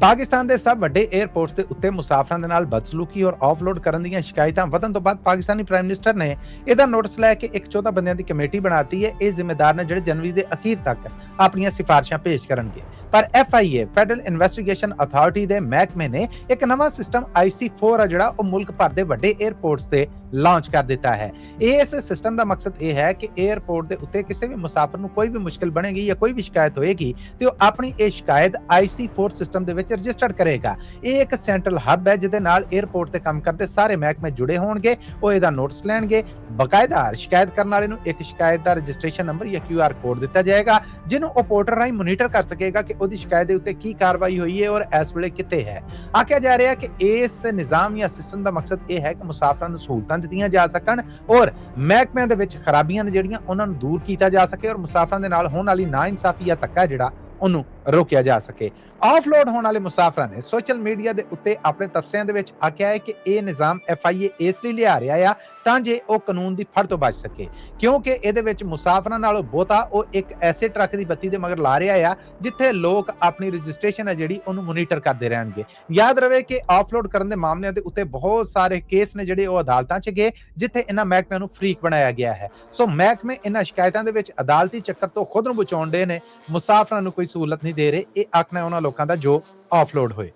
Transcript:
ਪਾਕਿਸਤਾਨ ਦੇ ਸਭ ਵੱਡੇ 에ਅਰਪੋਰਟਸ ਦੇ ਉੱਤੇ ਮੁਸਾਫਰਾਂ ਦੇ ਨਾਲ ਬਦਸਲੂਕੀ ਔਰ ਆਫਲੋਡ ਕਰਨ ਦੀਆਂ ਸ਼ਿਕਾਇਤਾਂ ਵਧਣ ਤੋਂ ਬਾਅਦ ਪਾਕਿਸਤਾਨੀ ਪ੍ਰਾਈਮ ਮਿਨਿਸਟਰ ਨੇ ਇਹਦਾ ਨੋਟਿਸ ਲੈ ਕੇ ਇੱਕ 14 ਬੰਦਿਆਂ ਦੀ ਕਮੇਟੀ ਬਣਾਤੀ ਹੈ। ਇਹ ਜ਼ਿੰਮੇਦਾਰ ਨੇ ਜਿਹੜੇ ਜਨਵਰੀ ਦੇ ਅਖੀਰ ਤੱਕ ਆਪਣੀਆਂ ਸਿਫਾਰਿਸ਼ਾਂ ਪੇਸ਼ ਕਰਨਗੇ। ਪਰ FIA ਫੈਡਰਲ ਇਨਵੈਸਟੀਗੇਸ਼ਨ ਅਥਾਰਟੀ ਦੇ ਮਹਿਕਮੇ ਨੇ ਇੱਕ ਨਵਾਂ ਸਿਸਟਮ IC4 ਆ ਜਿਹੜਾ ਉਹ ਮੁਲਕ ਭਰ ਦੇ ਵੱਡੇ 에ਅਰਪੋਰਟਸ ਤੇ ਲਾਂਚ ਕਰ ਦਿੱਤਾ ਹੈ। ਇਸ ਸਿਸਟਮ ਦਾ ਮਕਸਦ ਇਹ ਹੈ ਕਿ 에ਅਰਪੋਰਟ ਦੇ ਉੱਤੇ ਕਿਸੇ ਵੀ ਮੁਸਾਫਰ ਨੂੰ ਕੋਈ ਵੀ ਮੁਸ਼ਕਲ ਬਣੇਗੀ ਜਾਂ ਕੋਈ ਵੀ ਸ਼ਿਕਾਇਤ ਹੋਏਗੀ ਤੇ ਉਹ ਆਪਣੀ ਇਹ ਸ਼ਿਕਾਇਤ IC4 ਸਿਸਟਮ ਦੇ ਵਿੱਚ ਰਜਿਸਟਰਡ ਕਰੇਗਾ। ਇਹ ਇੱਕ ਸੈਂਟਰਲ ਹੱਬ ਹੈ ਜਿਹਦੇ ਨਾਲ 에ਅਰਪੋਰਟ ਤੇ ਕੰਮ ਕਰਦੇ ਸਾਰੇ ਮਹਿਕਮੇ ਜੁੜੇ ਹੋਣਗੇ। ਉਹ ਇਹਦਾ ਨੋਟਿਸ ਲੈਣਗੇ। ਬਕਾਇਦਾ ਸ਼ਿਕਾਇਤ ਕਰਨ ਵਾਲੇ ਨੂੰ ਇੱਕ ਸ਼ਿਕਾਇਤ ਦਾ ਰਜਿਸਟ੍ਰੇਸ਼ਨ ਨੰਬਰ ਜਾਂ QR ਕੋਡ ਦਿੱਤਾ ਜਾਏਗਾ ਜਿਹਨੂੰ ਉਹ ਪੋਰਟਲ ਰਾਹੀਂ ਮੋਨੀਟਰ ਕਰ ਸਕੇਗਾ ਕਿ ਉਹਦੀ ਸ਼ਿਕਾਇਤ ਦੇ ਉੱਤੇ ਕੀ ਕਾਰਵਾਈ ਹੋਈ ਹੈ ਔਰ ਇਸ ਵੇਲੇ ਕਿੱਥੇ ਹੈ। ਆਖਿਆ ਜਾ ਰਿਹਾ ਕਿ ਇਸ ਨਿਜ਼ਾਮ ਜਾਂ ਸਿਸਟਮ ਦਾ ਮਕਸਦ ਇਹ ਹੈ ਕਿ ਮੁਸਾਫਰਾਂ ਨੂੰ ਸਹੂਲਤਾਂ ਦਿੱਤੀਆਂ ਜਾ ਸਕਣ ਔਰ ਮਹਿਕਮਿਆਂ ਦੇ ਵਿੱਚ ਖਰਾਬੀਆਂ ਨੇ ਜਿਹੜੀਆਂ ਉਹਨਾਂ ਨੂੰ ਦੂਰ ਕੀਤਾ ਜਾ ਸਕੇ ਔਰ ਮੁਸਾਫਰਾਂ ਦੇ ਨਾਲ ਹੋਣ ਵਾਲੀ ਨਾਇਨਸਾਫੀ ਜਾਂ ਧੱਕਾ ਜਿਹੜਾ ਉਹਨੂੰ ਰੋਕਿਆ ਜਾ ਸਕੇ। ਆਫਲੋਡ ਹੋਣ ਵਾਲੇ ਮੁਸਾਫਰਾਂ ਨੇ ਸੋਸ਼ਲ ਮੀਡੀਆ ਦੇ ਉੱਤੇ ਆਪਣੇ ਤਬਸਰਿਆਂ ਦੇ ਵਿੱਚ ਆਖਿਆ ਹੈ ਕਿ ਇਹ ਨਿਜ਼ਾਮ FIA ਇਸ ਲਈ ਲਿਆ ਰਿਹਾ ਆ ਤਾਂ ਜੇ ਉਹ ਕਾਨੂੰਨ ਦੀ ਫੜ ਤੋਂ ਬਚ ਸਕੇ, ਕਿਉਂਕਿ ਇਹਦੇ ਵਿੱਚ ਮੁਸਾਫਰਾਂ ਨਾਲੋਂ ਬਹੁਤਾ ਉਹ ਇੱਕ ਐਸੇ ਟਰੱਕ ਦੀ ਬੱਤੀ ਦੇ ਮਗਰ ਲਾ ਰਿਹਾ ਆ ਜਿੱਥੇ ਲੋਕ ਆਪਣੀ ਰਜਿਸਟ੍ਰੇਸ਼ਨ ਹੈ ਜਿਹੜੀ ਉਹਨੂੰ ਮੋਨੀਟਰ ਕਰਦੇ ਰਹਿਣਗੇ। ਯਾਦ ਰਵੇ ਕਿ ਆਫਲੋਡ ਕਰਨ ਦੇ ਮਾਮਲਿਆਂ ਦੇ ਉੱਤੇ ਬਹੁਤ ਸਾਰੇ ਕੇਸ ਨੇ ਜਿਹੜੇ ਉਹ ਅਦਾਲਤਾਂ 'ਚ ਗਏ ਜਿੱਥੇ ਇਹਨਾਂ ਮਹਿਕਮਿਆਂ ਨੂੰ ਫਰੀਕ ਬਣਾਇਆ ਗਿਆ ਹੈ। ਸੋ ਮਹਿਕਮੇ ਇਹਨਾਂ ਸ਼ਿਕਾਇਤਾਂ ਦੇ ਵਿੱਚ ਅਦਾਲਤੀ ਚੱਕਰ ਤੋਂ ਖੁਦ ਨੂੰ ਬਚਾਉਣ ਦੇ ਨੇ, ਮੁਸਾਫਰਾਂ ਨੂੰ ਕੋਈ ਸਹੂਲਤ ਨਹੀਂ ਦੇ ਰਹੇ। ਇਹ ਆਖਣਾ ਉਹਨਾਂ ਲੋਕਾਂ ਦਾ ਜੋ ਆਫਲੋਡ ਹੋਏ।